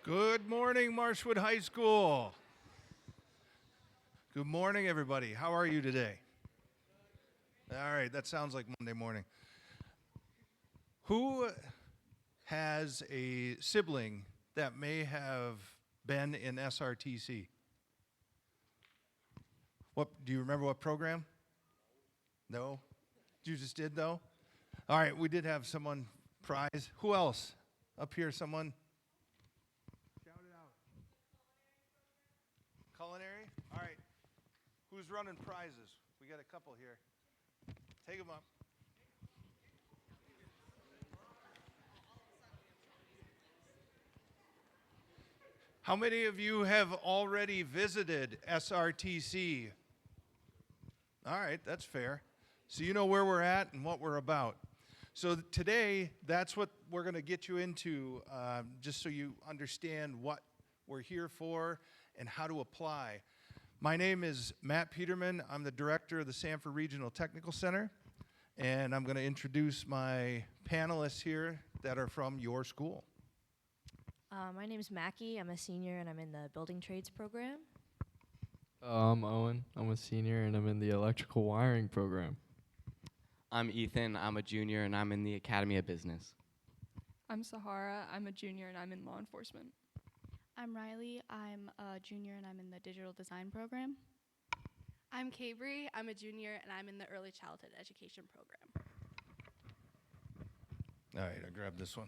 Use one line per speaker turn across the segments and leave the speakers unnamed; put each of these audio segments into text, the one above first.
Good morning, Marshwood High School. Good morning, everybody. How are you today? All right, that sounds like Monday morning. Who has a sibling that may have been in SRTC? What do you remember what program? No? You just did though? All right, we did have someone prize. Who else? Up here, someone? Shout it out. Culinary? All right. Who's running prizes? We got a couple here. Take them up. How many of you have already visited SRTC? All right, that's fair. So you know where we're at and what we're about. So today, that's what we're going to get you into, just so you understand what we're here for and how to apply. My name is Matt Peterman. I'm the director of the Sanford Regional Technical Center, and I'm going to introduce my panelists here that are from your school.
My name is Mackie. I'm a senior and I'm in the building trades program.
I'm Owen. I'm a senior and I'm in the electrical wiring program.
I'm Ethan. I'm a junior and I'm in the Academy of Business.
I'm Sahara. I'm a junior and I'm in law enforcement.
I'm Riley. I'm a junior and I'm in the digital design program.
I'm Cabry. I'm a junior and I'm in the early childhood education program.
All right, I grabbed this one.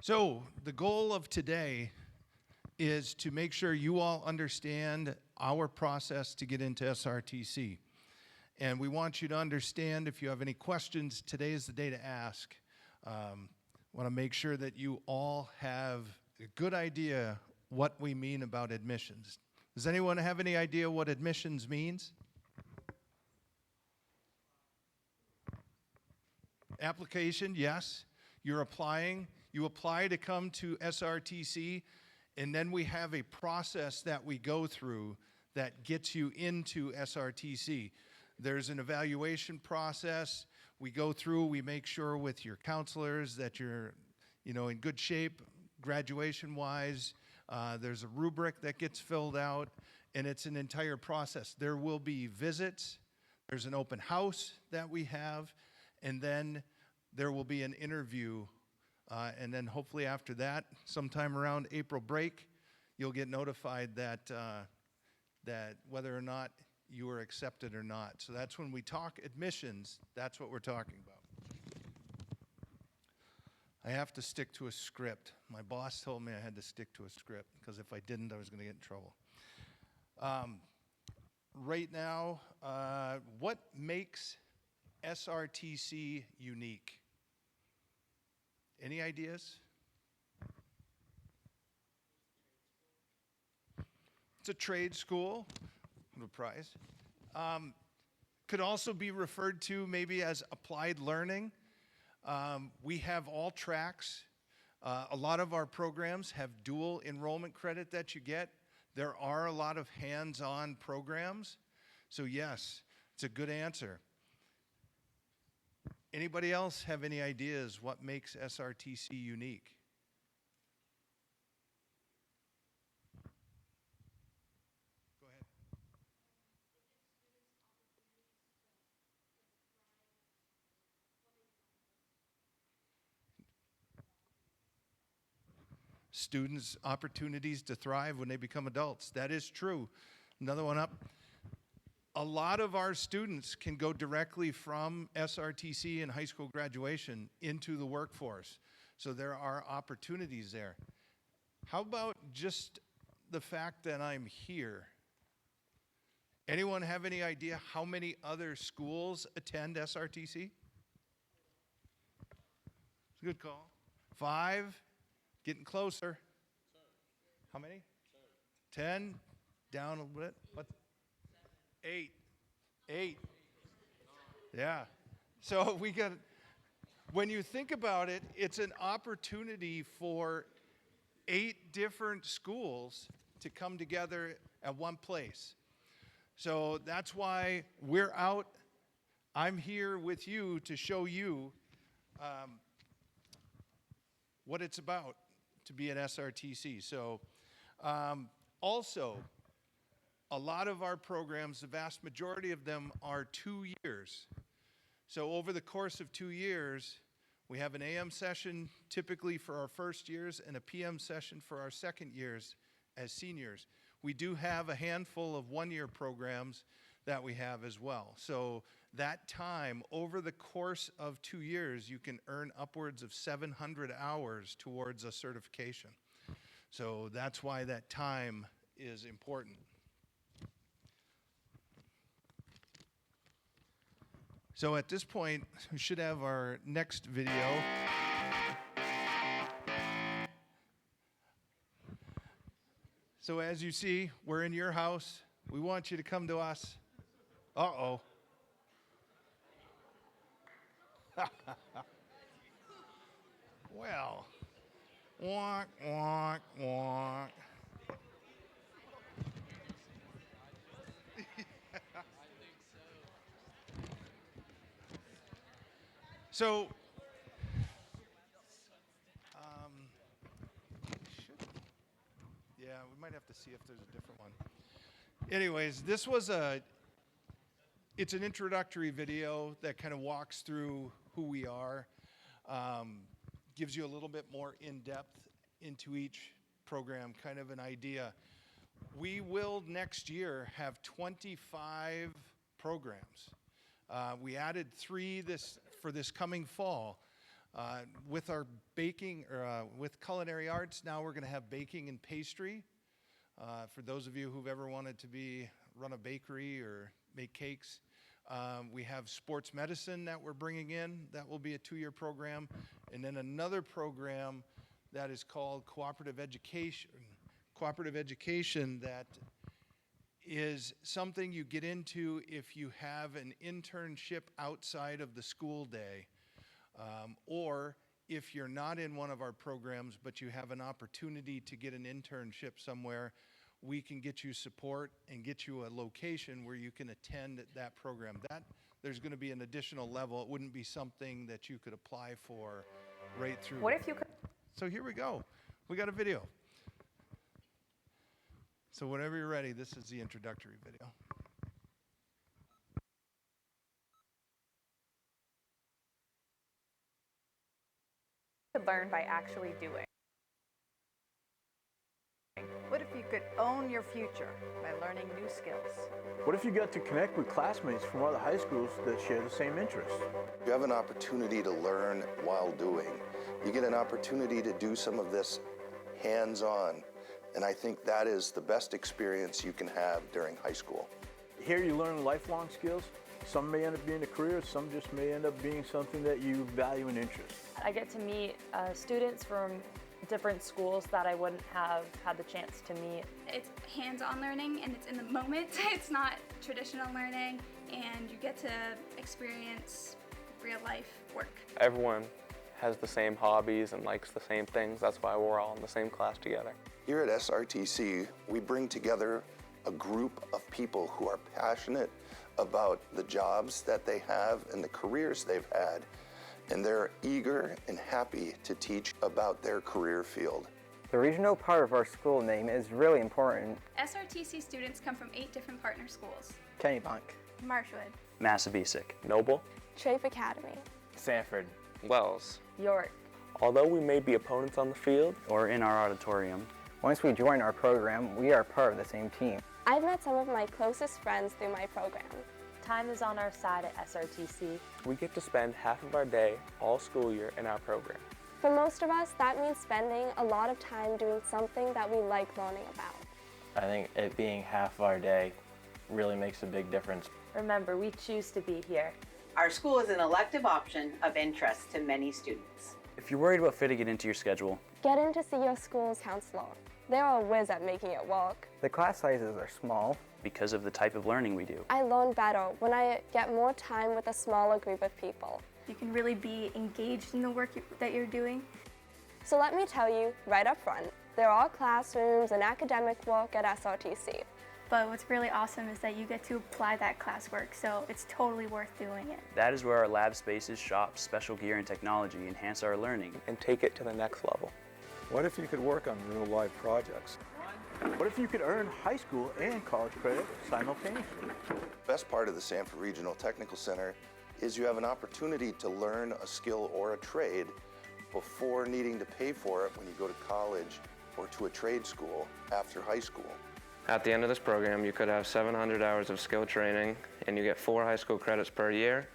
So the goal of today is to make sure you all understand our process to get into SRTC. And we want you to understand, if you have any questions, today is the day to ask. Want to make sure that you all have a good idea what we mean about admissions. Does anyone have any idea what admissions means? Application, yes. You're applying. You apply to come to SRTC, and then we have a process that we go through that gets you into SRTC. There's an evaluation process. We go through, we make sure with your counselors that you're, in good shape graduation-wise. There's a rubric that gets filled out, and it's an entire process. There will be visits. There's an open house that we have, and then there will be an interview. And then hopefully after that, sometime around April break, you'll get notified that whether or not you were accepted or not. So that's when we talk admissions, that's what we're talking about. I have to stick to a script. My boss told me I had to stick to a script because if I didn't, I was going to get in trouble. Right now, what makes SRTC unique? Any ideas? It's a trade school, a prize. Could also be referred to maybe as applied learning. We have all tracks. A lot of our programs have dual enrollment credit that you get. There are a lot of hands-on programs. So yes, it's a good answer. Anybody else have any ideas what makes SRTC unique? Go ahead. Students' opportunities to thrive when they become adults. That is true. Another one up. A lot of our students can go directly from SRTC and high school graduation into the workforce. So there are opportunities there. How about just the fact that I'm here? Anyone have any idea how many other schools attend SRTC? It's a good call. 5, getting closer. How many? 10, down a bit. What? 8. Yeah. So we got, when you think about it, it's an opportunity for 8 different schools to come together at one place. So that's why we're out. I'm here with you to show you what it's about to be at SRTC. So also, a lot of our programs, the vast majority of them are 2 years. So over the course of 2 years, we have an AM session typically for our first years and a PM session for our second years as seniors. We do have a handful of one-year programs that we have as well. So that time, over the course of 2 years, you can earn upwards of 700 hours towards a certification. So that's why that time is important. So at this point, we should have our next video. So as you see, we're in your house. We want you to come to us. Uh-oh. Well, walk, walk, walk. So, yeah, we might have to see if there's a different one. Anyways, this was it's an introductory video that kind of walks through who we are, gives you a little bit more in-depth into each program, kind of an idea. We will next year have 25 programs. We added 3 for this coming fall. With our baking, with culinary arts, now we're going to have baking and pastry. For those of you who've ever wanted to run a bakery or make cakes. We have sports medicine that we're bringing in. That will be a 2-year program. And then another program that is called cooperative education. Cooperative education that is something you get into if you have an internship outside of the school day, or if you're not in one of our programs but you have an opportunity to get an internship somewhere, we can get you support and get you a location where you can attend that program. There's going to be an additional level. It wouldn't be something that you could apply for right through.
What if you could?
So here we go. We got a video. So whenever you're ready, this is the introductory video.
Learn by actually doing. What if you could own your future by learning new skills?
What if you got to connect with classmates from other high schools that share the same interests?
You have an opportunity to learn while doing. You get an opportunity to do some of this hands-on, and I think that is the best experience you can have during high school.
Here you learn lifelong skills. Some may end up being a career, some just may end up being something that you value and interest.
I get to meet students from different schools that I wouldn't have had the chance to meet.
It's hands-on learning and it's in the moment. It's not traditional learning, and you get to experience real-life work.
Everyone has the same hobbies and likes the same things. That's why we're all in the same class together.
Here at SRTC, we bring together a group of people who are passionate about the jobs that they have and the careers they've had, and they're eager and happy to teach about their career field.
The regional part of our school name is really important.
SRTC students come from 8 different partner schools.
Kennebank,
Marshwood,
Massabesic, Noble,
Trafe Academy,
Sanford, Wells,
York.
Although we may be opponents on the field
or in our auditorium, once we join our program, we are part of the same team.
I've met some of my closest friends through my program.
Time is on our side at SRTC.
we get to spend half of our day all school year in our program.
For most of us, that means spending a lot of time doing something that we like learning about.
I think it being half of our day really makes a big difference.
Remember, we choose to be here.
Our school is an elective option of interest to many students.
If you're worried about fitting it into your schedule,
get in to see your school's counselor. They're a whiz at making it work.
The class sizes are small
because of the type of learning we do.
I learn better when I get more time with a smaller group of people. You can really be engaged in the work that you're doing. So let me tell you right up front, there are classrooms and academic work at SRTC. but what's really awesome is that you get to apply that classwork, so it's totally worth doing it.
That is where our lab spaces, shops, special gear, and technology enhance our learning
and take it to the next level.
What if you could work on real life projects? What if you could earn high school and college credit simultaneously?
Best part of the Sanford Regional Technical Center is you have an opportunity to learn a skill or a trade before needing to pay for it when you go to college or to a trade school after high school.
At the end of this program, you could have 700 hours of skill training, and you get 4 high school credits per year,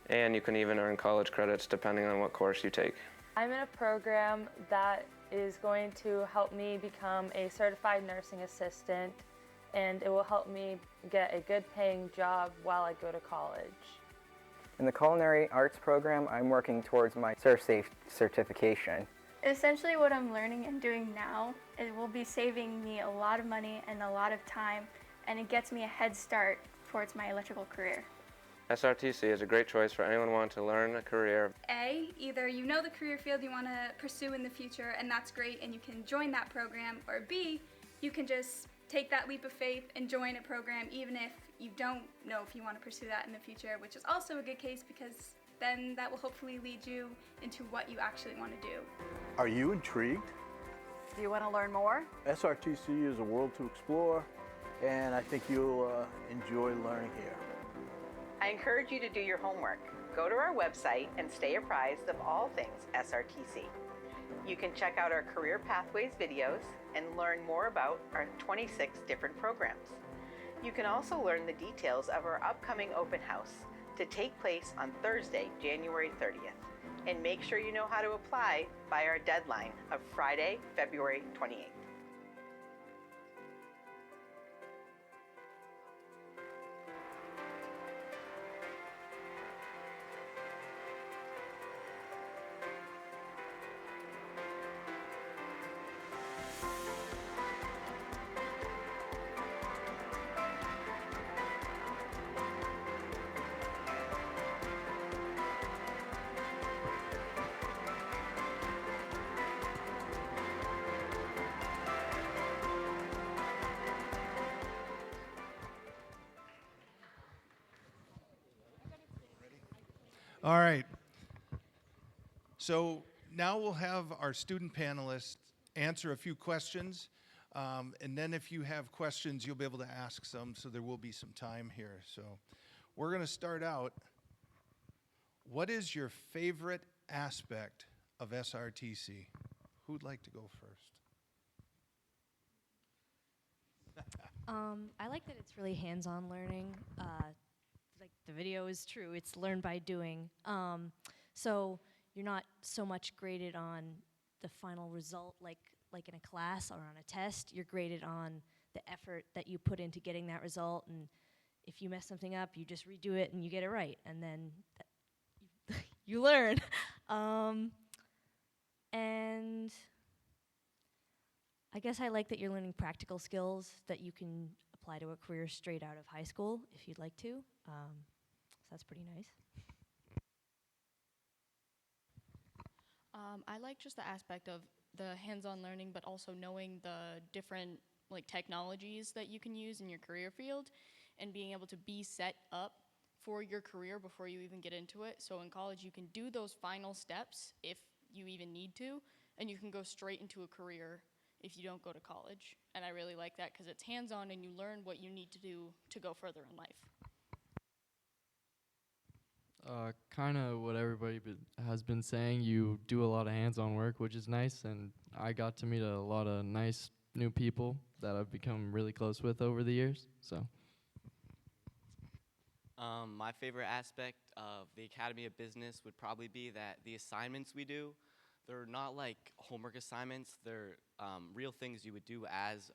and you can even earn college credits depending on what course you take.
I'm in a program that is going to help me become a certified nursing assistant, and it will help me get a good paying job while I go to college.
In the culinary arts program, I'm working towards my ServSafe certification.
Essentially what I'm learning and doing now, it will be saving me a lot of money and a lot of time, and it gets me a head start towards my electrical career.
SRTC is a great choice for anyone wanting to learn a career.
A, either you know the career field you want to pursue in the future and that's great and you can join that program, or B, you can just take that leap of faith and join a program even if you don't know if you want to pursue that in the future, which is also a good case because then that will hopefully lead you into what you actually want to do.
Are you intrigued?
Do you want to learn more?
SRTC is a world to explore, and I think you'll enjoy learning here.
I encourage you to do your homework. Go to our website and stay apprised of all things SRTC. You can check out our Career Pathways videos and learn more about our 26 different programs. You can also learn the details of our upcoming open house to take place on Thursday, January 30th. And make sure you know how to apply by our deadline of Friday, February 28th.
All right. So now we'll have our student panelists answer a few questions. And then if you have questions, you'll be able to ask some, so there will be some time here. So we're going to start out. What is your favorite aspect of SRTC? Who'd like to go first?
I like that it's really hands-on learning. Like the video is true, it's learn by doing. So you're not so much graded on the final result like in a class or on a test. You're graded on the effort that you put into getting that result, and if you mess something up, you just redo it and you get it right, and then you learn. And I guess I like that you're learning practical skills that you can apply to a career straight out of high school if you'd like to. So that's pretty nice.
I like just the aspect of the hands-on learning, but also knowing the different technologies that you can use in your career field and being able to be set up for your career before you even get into it. So in college, you can do those final steps if you even need to, and you can go straight into a career if you don't go to college. And I really like that because it's hands-on and you learn what you need to do to go further in life.
Kind of what everybody has been saying. You do a lot of hands-on work, which is nice, and I got to meet a lot of nice new people that I've become really close with over the years. So,
my favorite aspect of the Academy of Business would probably be that the assignments we do, they're not like homework assignments. They're real things you would do as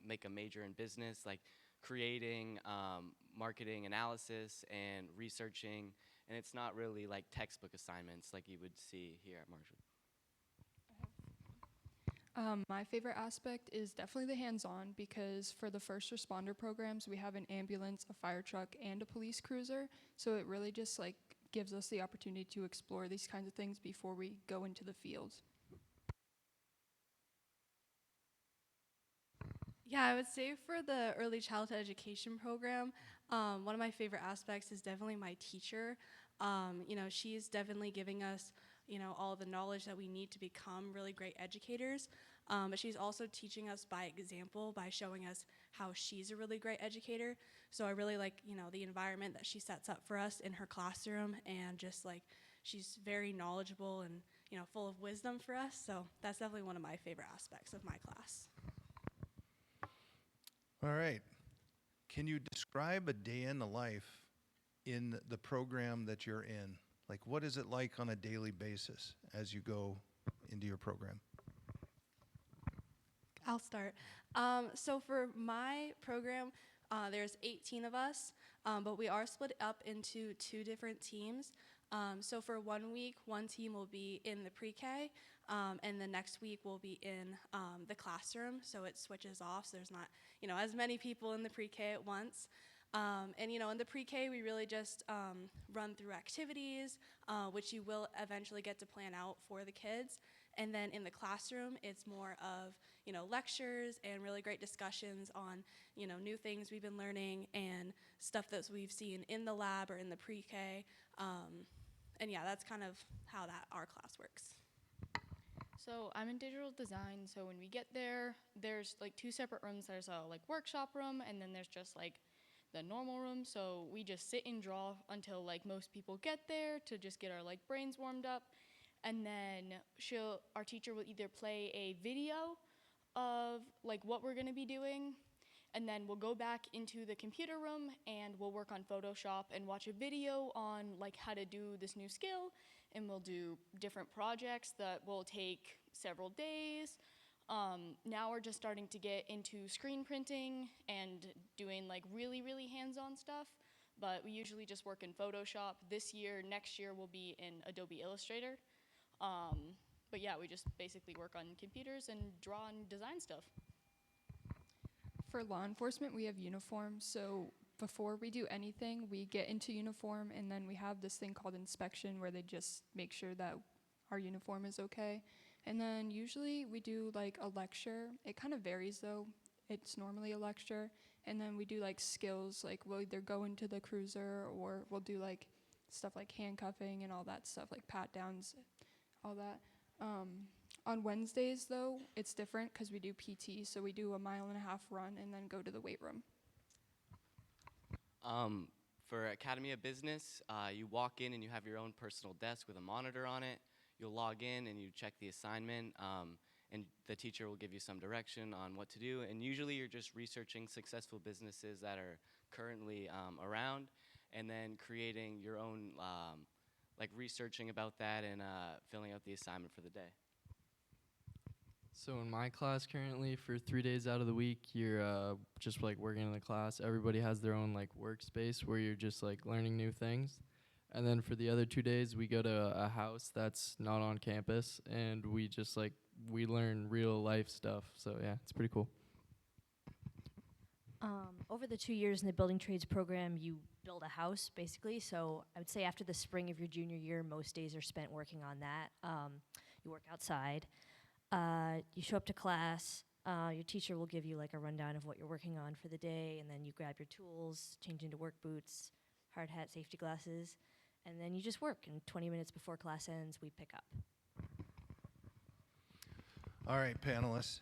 make a major in business, like creating marketing analysis and researching. And it's not really like textbook assignments like you would see here at Marshall.
My favorite aspect is definitely the hands-on, because for the first responder programs, we have an ambulance, a fire truck, and a police cruiser. So it really just gives us the opportunity to explore these kinds of things before we go into the field.
Yeah, I would say for the early childhood education program, one of my favorite aspects is definitely my teacher. She's definitely giving us, all the knowledge that we need to become really great educators. But she's also teaching us by example, by showing us how she's a really great educator. So I really like, the environment that she sets up for us in her classroom, and just like she's very knowledgeable and, full of wisdom for us. So that's definitely one of my favorite aspects of my class.
All right. Can you describe a day in the life in the program that you're in? Like, what is it like on a daily basis as you go into your program?
I'll start. So for my program, there's 18 of us, but we are split up into 2 different teams. So for 1 week, one team will be in the pre-K, and the next week will be in the classroom. So it switches off, so there's not, as many people in the pre-K at once. In the pre-K, we really just run through activities, which you will eventually get to plan out for the kids. And then in the classroom, it's more of, lectures and really great discussions on, new things we've been learning and stuff that we've seen in the lab or in the pre-K. And yeah, that's kind of how our class works.
So I'm in digital design, so when we get there, there's like 2 separate rooms. There's a workshop room, and then there's just like the normal room. So we just sit and draw until like most people get there to just get our like brains warmed up. And then our teacher will either play a video of like what we're gonna be doing, and then we'll go back into the computer room and we'll work on Photoshop and watch a video on like how to do this new skill, and we'll do different projects that will take several days. Now we're just starting to get into screen printing and doing like really, really hands-on stuff, but we usually just work in Photoshop. Next year we'll be in Adobe Illustrator. But yeah, we just basically work on computers and draw and design stuff.
For law enforcement, we have uniforms, so before we do anything, we get into uniform, and then we have this thing called inspection where they just make sure that our uniform is okay. And then usually we do like a lecture. It kind of varies though. It's normally a lecture. And then we do like skills, like we'll either go into the cruiser or we'll do like stuff like handcuffing and all that stuff, like pat downs, all that. On Wednesdays though, it's different because we do PT, so we do a 1.5 mile run and then go to the weight room.
For Academy of Business, you walk in and you have your own personal desk with a monitor on it. You'll log in and you check the assignment, and the teacher will give you some direction on what to do. And usually you're just researching successful businesses that are currently around, and then creating your own, like researching about that and filling out the assignment for the day.
So in my class currently, for 3 days out of the week, you're just like working in the class. Everybody has their own like workspace where you're just like learning new things. And then for the other 2 days, we go to a house that's not on campus, and we just like, we learn real life stuff. So yeah, it's pretty cool.
Over the 2 years in the building trades program, you build a house basically. So I would say after the spring of your junior year, most days are spent working on that. You work outside. You show up to class. Your teacher will give you like a rundown of what you're working on for the day, and then you grab your tools, change into work boots, hard hat, safety glasses, and then you just work. And 20 minutes before class ends, we pick up.
All right, panelists.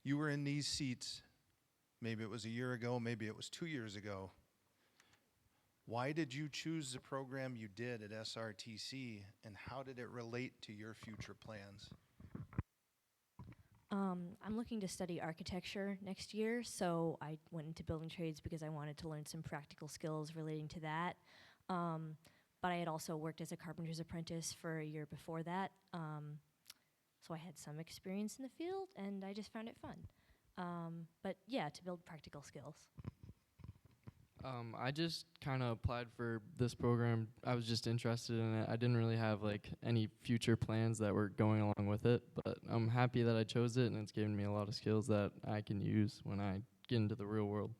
You were in these seats, maybe it was a year ago, maybe it was 2 years ago. Why did you choose the program you did at SRTC, and how did it relate to your future plans?
I'm looking to study architecture next year, so I went into building trades because I wanted to learn some practical skills relating to that. But I had also worked as a carpenter's apprentice for a year before that, so I had some experience in the field, and I just found it fun. But yeah, to build practical skills.
I just kind of applied for this program. I was just interested in it. I didn't really have like any future plans that were going along with it, but I'm happy that I chose it, and it's given me a lot of skills that I can use when I get into the real world.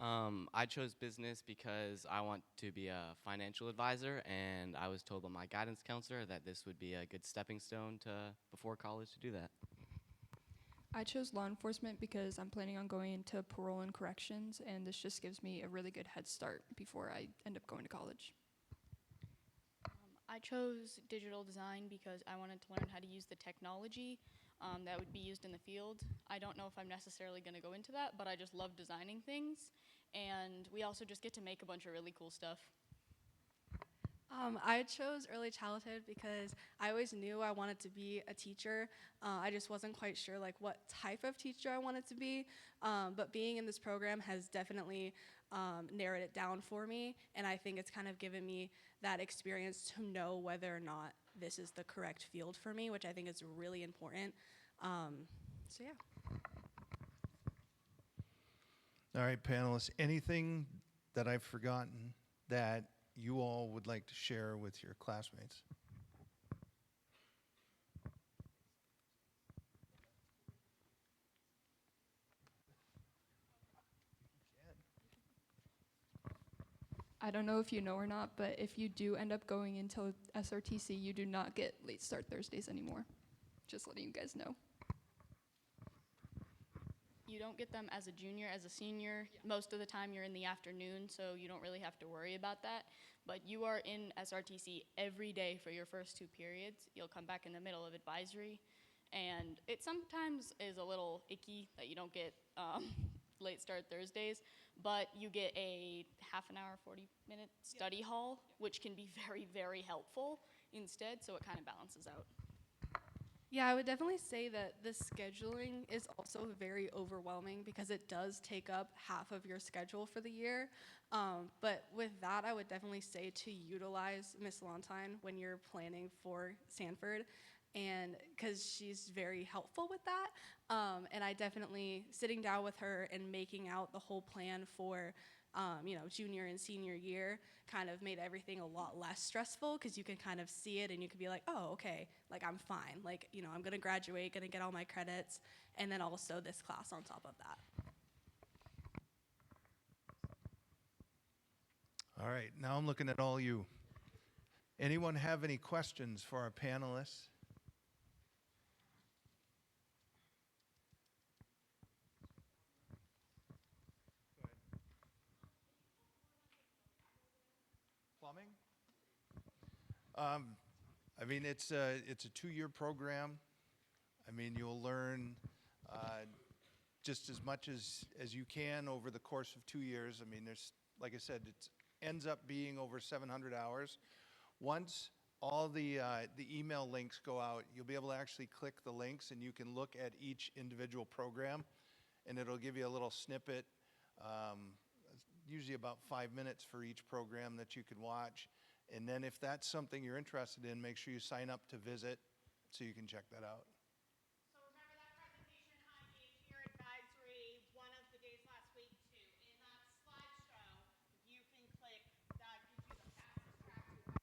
I chose business because I want to be a financial advisor, and I was told by my guidance counselor that this would be a good stepping stone before college to do that.
I chose law enforcement because I'm planning on going into parole and corrections, and this just gives me a really good head start before I end up going to college.
I chose digital design because I wanted to learn how to use the technology that would be used in the field. I don't know if I'm necessarily going to go into that, but I just love designing things. And we also just get to make a bunch of really cool stuff.
I chose early childhood because I always knew I wanted to be a teacher. I just wasn't quite sure like what type of teacher I wanted to be. But being in this program has definitely narrowed it down for me, and I think it's kind of given me that experience to know whether or not this is the correct field for me, which I think is really important. So yeah.
All right, panelists, anything that I've forgotten that you all would like to share with your classmates?
I don't know if you know or not, but if you do end up going into SRTC, you do not get late start Thursdays anymore. Just letting you guys know.
You don't get them as a junior, as a senior. Most of the time you're in the afternoon, so you don't really have to worry about that. But you are in SRTC every day for your first 2 periods. You'll come back in the middle of advisory. And it sometimes is a little icky that you don't get late start Thursdays, but you get a half an hour, 40-minute study hall, which can be very, very helpful instead, so it kind of balances out.
Yeah, I would definitely say that the scheduling is also very overwhelming because it does take up half of your schedule for the year. But with that, I would definitely say to utilize Miss Lontine when you're planning for Sanford, and because she's very helpful with that. And I definitely, sitting down with her and making out the whole plan for junior and senior year kind of made everything a lot less stressful because you can kind of see it and you could be like, oh, okay, like I'm fine. Like, I'm gonna graduate, gonna get all my credits, and then also this class on top of that.
All right, now I'm looking at all you. Anyone have any questions for our panelists? Plumbing? I mean, it's a 2-year program. I mean, you'll learn just as much as you can over the course of 2 years. I mean, there's, like I said, it ends up being over 700 hours. Once all the email links go out, you'll be able to actually click the links and you can look at each individual program, and it'll give you a little snippet, usually about 5 minutes for each program that you can watch. And then if that's something you're interested in, make sure you sign up to visit so you can check that out.
So remember that presentation on year advisory one of the days last week too. In that slideshow, you can click, that gives you the fastest track to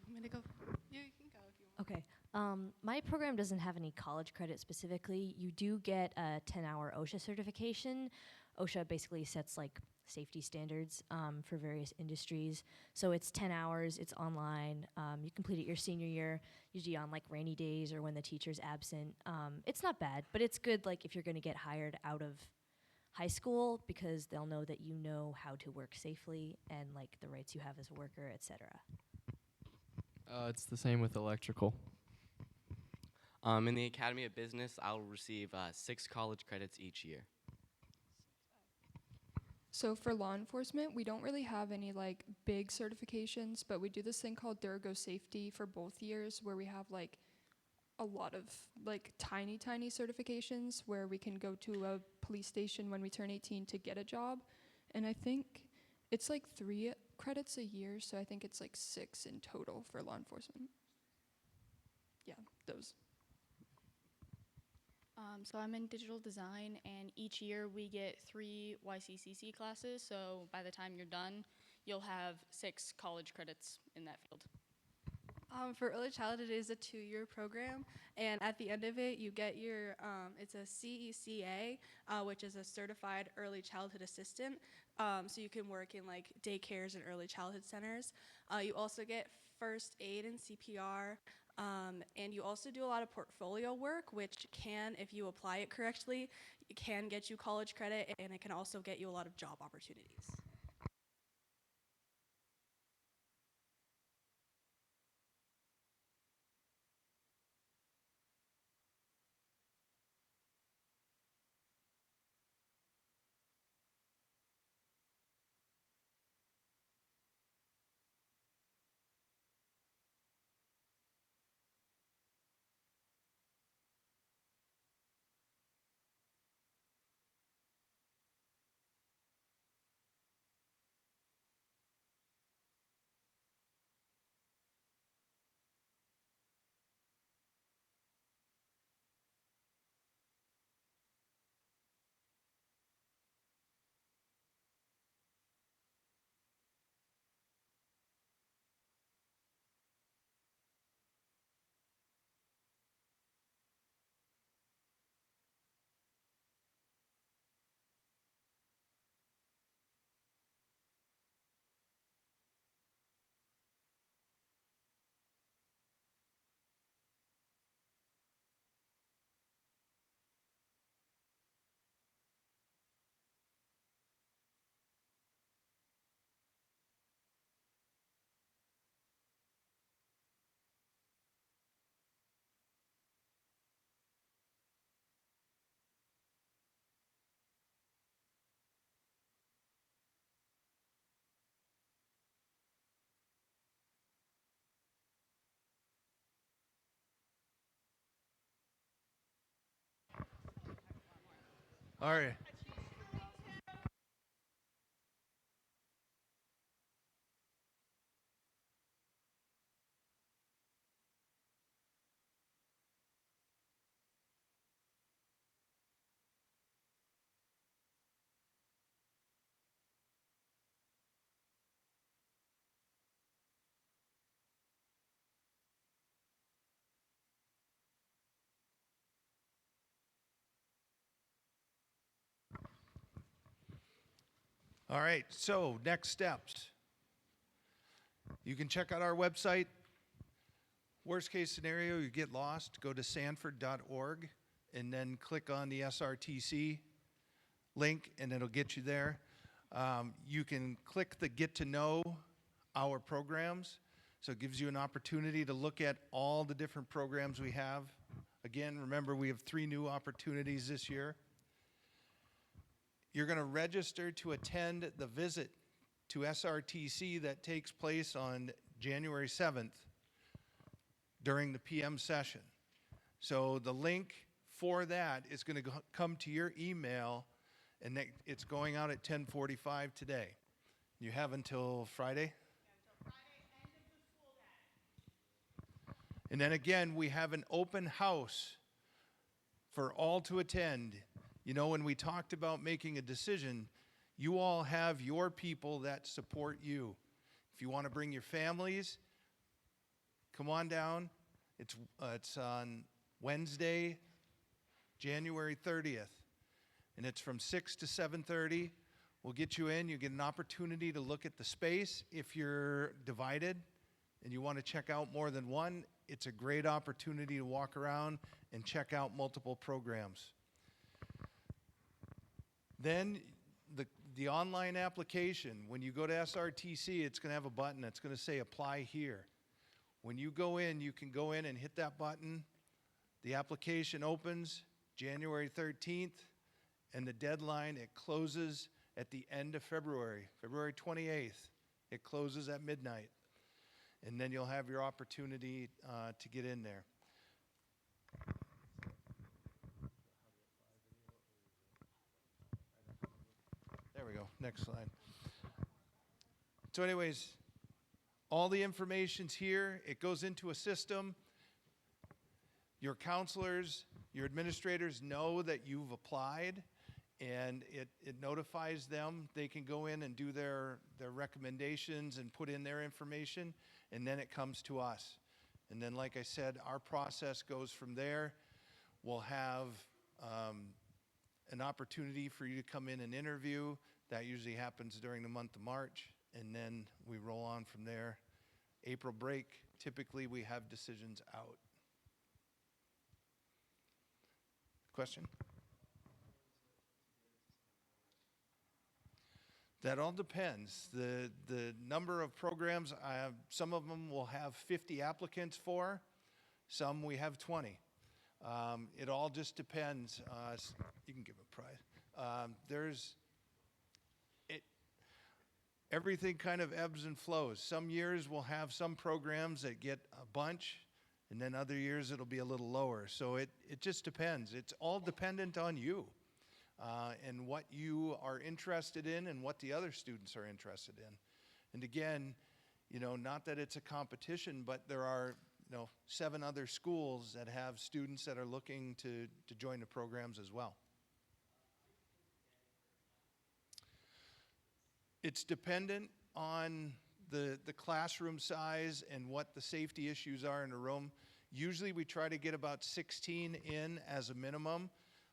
Do you want me to go? You can go if you want.
Okay. My program doesn't have any college credit specifically. You do get a 10-hour OSHA certification. OSHA basically sets like safety standards for various industries. So it's 10 hours, it's online. You complete it your senior year, usually on like rainy days or when the teacher's absent. It's not bad, but it's good like if you're gonna get hired out of high school because they'll know that you know how to work safely and like the rights you have as a worker, etc.
It's the same with electrical.
In the Academy of Business, I'll receive 6 college credits each year.
So for law enforcement, we don't really have any like big certifications, but we do this thing called Thorough Safety for both years where we have like a lot of like tiny certifications where we can go to a police station when we turn 18 to get a job. And I think it's like 3 credits a year, so I think it's like 6 in total for law enforcement. Yeah, those.
So I'm in digital design, and each year we get 3 YCCC classes. So by the time you're done, you'll have 6 college credits in that field.
For early childhood, it is a 2-year program, and at the end of it, you get your, it's a CECA, which is a Certified Early Childhood Assistant, so you can work in like daycares and early childhood centers. You also get first aid and CPR, and you also do a lot of portfolio work, which can, if you apply it correctly, it can get you college credit, and it can also get you a lot of job opportunities.
All right. All right, so next steps. You can check out our website. Worst case scenario, you get lost, go to sanford.org and then click on the SRTC link and it'll get you there. You can click the Get to Know Our Programs. So it gives you an opportunity to look at all the different programs we have. Again, remember we have 3 new opportunities this year. You're going to register to attend the visit to SRTC that takes place on January 7th during the PM session. So the link for that is going to come to your email, and it's going out at 10:45 today. You have until Friday? And then again, we have an open house for all to attend. You know, when we talked about making a decision, you all have your people that support you. If you want to bring your families, come on down. It's on Wednesday, January 30th, and it's from 6 to 7:30. We'll get you in. You get an opportunity to look at the space. If you're divided and you want to check out more than one, it's a great opportunity to walk around and check out multiple programs. Then the online application, when you go to SRTC, it's going to have a button that's going to say apply here. When you go in, you can go in and hit that button. The application opens January 13th, and the deadline, it closes at the end of February, February 28th. It closes at midnight. And then you'll have your opportunity to get in there. There we go, next slide. So anyways, all the information's here. It goes into a system. Your counselors, your administrators know that you've applied, and it notifies them. They can go in and do their recommendations and put in their information, and then it comes to us. And then, like I said, our process goes from there. We'll have an opportunity for you to come in and interview. That usually happens during the month of March, and then we roll on from there. April break, typically we have decisions out. Question? That all depends. The number of programs, some of them will have 50 applicants for, some we have 20. It all just depends. You can give a prize. Everything kind of ebbs and flows. Some years we'll have some programs that get a bunch, and then other years it'll be a little lower. So it just depends. It's all dependent on you and what you are interested in and what the other students are interested in. And again, not that it's a competition, but there are 7 other schools that have students that are looking to join the programs as well. It's dependent on the classroom size and what the safety issues are in a room. Usually we try to get about 16 in as a minimum,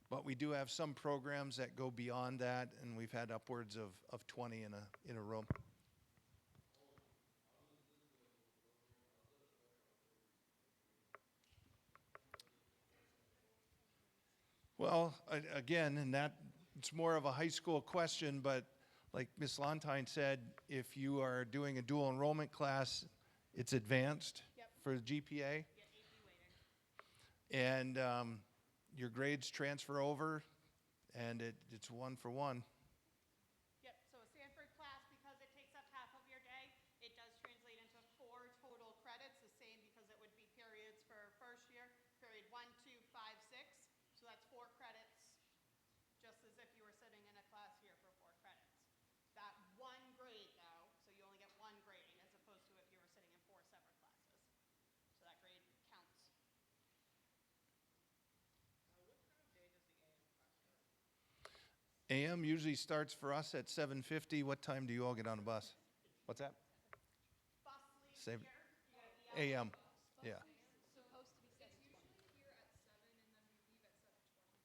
but we do have some programs that go beyond that, and we've had upwards of 20 in a room. Well, again, and that it's more of a high school question, but like Ms. Lontine said, if you are doing a dual enrollment class, it's advanced for the GPA. And your grades transfer over, and it's 1 for 1.
Yep, so a Sanford class, because it takes up half of your day, it does translate into 4 total credits, the same because it would be periods for first year, period 1, 2, 5, 6. So that's 4 credits, just as if you were sitting in a class here for 4 credits. That 1 grade, though, so you only get 1 grading, as opposed to if you were sitting in 4 separate classes. So that grade counts.
AM usually starts for us at 7:50. What time do you all get on the bus? What's that?
Bus leaves here.
AM. Yeah.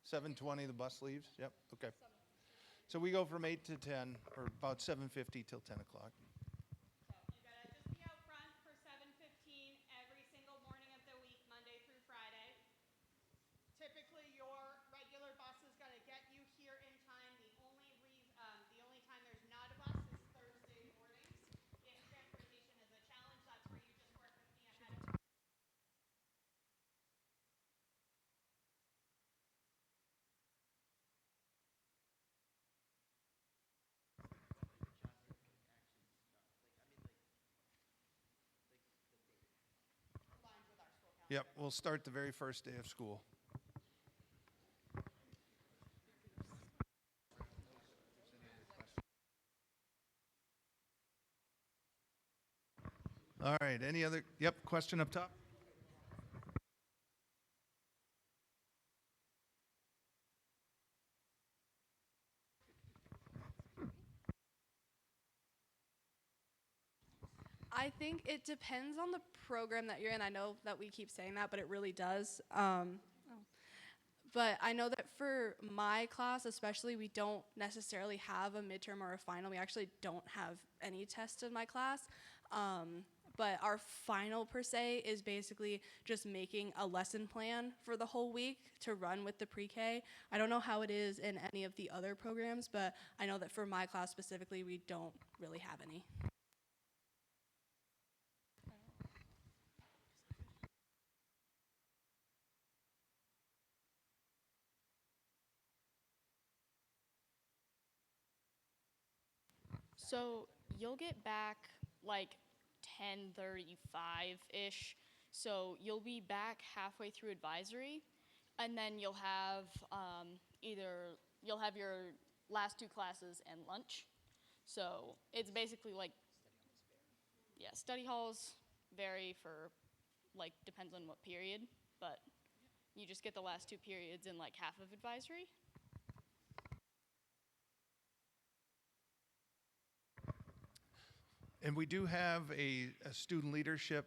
7:20 the bus leaves? Yep, okay. So we go from 8 to 10, or about 7:50 till 10 o'clock.
So you gotta just be out front for 7:15 every single morning of the week, Monday through Friday. Typically, your regular bus is gonna get you here in time. The only time there's not a bus is Thursday mornings. If transportation is a challenge, that's where you just work with me ahead of time.
Yep, we'll start the very first day of school. All right, any other, question up top?
I think it depends on the program that you're in. I know that we keep saying that, but it really does. But I know that for my class especially, we don't necessarily have a midterm or a final. We actually don't have any tests in my class. But our final, per se, is basically just making a lesson plan for the whole week to run with the pre-K. I don't know how it is in any of the other programs, but I know that for my class specifically, we don't really have any.
So you'll get back like 10:35-ish. So you'll be back halfway through advisory, and then you'll have you'll have your last 2 classes and lunch. So it's basically like, yeah, study halls vary for, like, depends on what period, but you just get the last 2 periods in like half of advisory.
And we do have a student leadership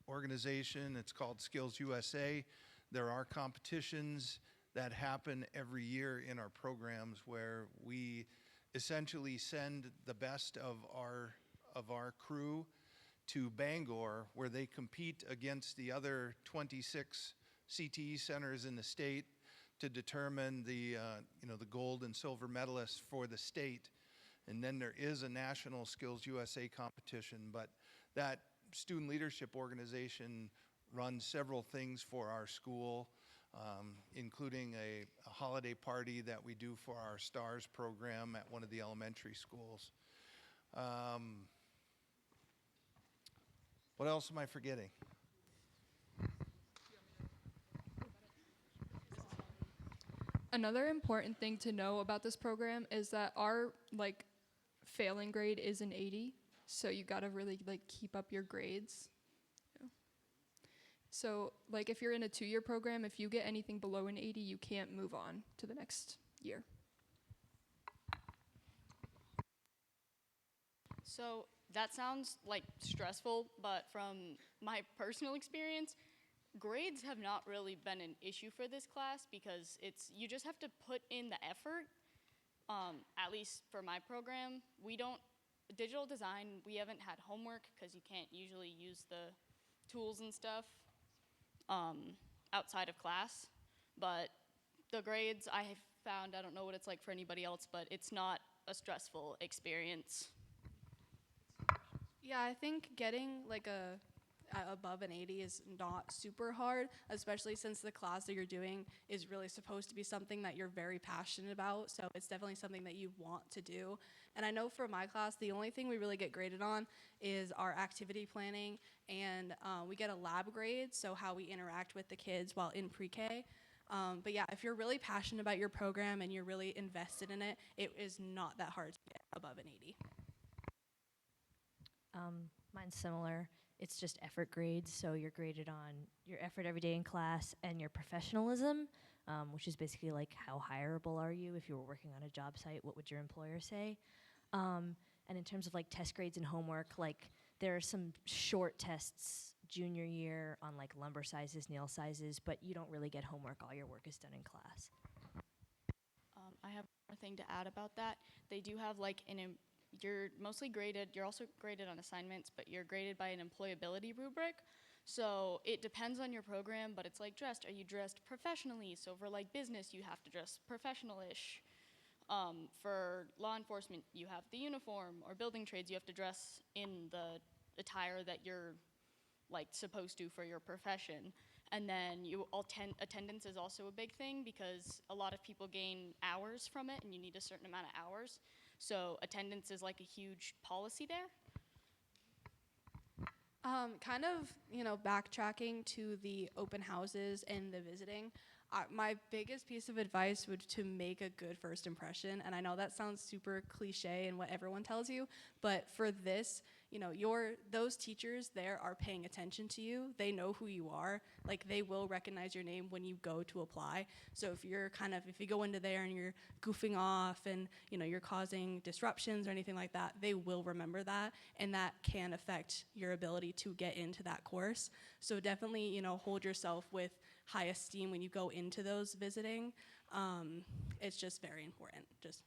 organization. It's called Skills USA. There are competitions that happen every year in our programs where we essentially send the best of our crew to Bangor, where they compete against the other 26 CTE centers in the state to determine the gold and silver medalists for the state. And then there is a national Skills USA competition, but that student leadership organization runs several things for our school, including a holiday party that we do for our STARS program at one of the elementary schools. What else am I forgetting?
Another important thing to know about this program is that our failing grade is an 80, so you gotta really keep up your grades. Yeah. So if you're in a 2-year program, if you get anything below an 80, you can't move on to the next year.
So that sounds like stressful, but from my personal experience, grades have not really been an issue for this class because you just have to put in the effort. At least for my program, digital design, we haven't had homework because you can't usually use the tools and stuff outside of class. But the grades I have found, I don't know what it's like for anybody else, but it's not a stressful experience.
Yeah, I think getting above an 80 is not super hard, especially since the class that you're doing is really supposed to be something that you're very passionate about. So it's definitely something that you want to do. And I know for my class, the only thing we really get graded on is our activity planning, and we get a lab grade, so how we interact with the kids while in pre-K. But yeah, if you're really passionate about your program and you're really invested in it, it is not that hard to get above an 80.
Mine's similar. It's just effort grades, so you're graded on your effort every day in class and your professionalism, which is basically like how hireable are you if you were working on a job site, what would your employer say? And in terms of test grades and homework, there are some short tests junior year on lumber sizes, nail sizes, but you don't really get homework. All your work is done in class.
I have one more thing to add about that. They do have you're mostly graded, you're also graded on assignments, but you're graded by an employability rubric. So it depends on your program, but it's dressed. Are you dressed professionally? So for business, you have to dress professional-ish. For law enforcement, you have the uniform, or building trades, you have to dress in the attire that you're supposed to for your profession. And then attendance is also a big thing because a lot of people gain hours from it, and you need a certain amount of hours. So attendance is a huge policy there.
Kind of, backtracking to the open houses and the visiting, my biggest piece of advice would to make a good first impression. And I know that sounds super cliche and what everyone tells you, but for this, those teachers there are paying attention to you. They know who you are. They will recognize your name when you go to apply. So if you go into there and you're goofing off and, you're causing disruptions or anything like that, they will remember that, and that can affect your ability to get into that course. So definitely, hold yourself with high esteem when you go into those visiting. It's just very important. Just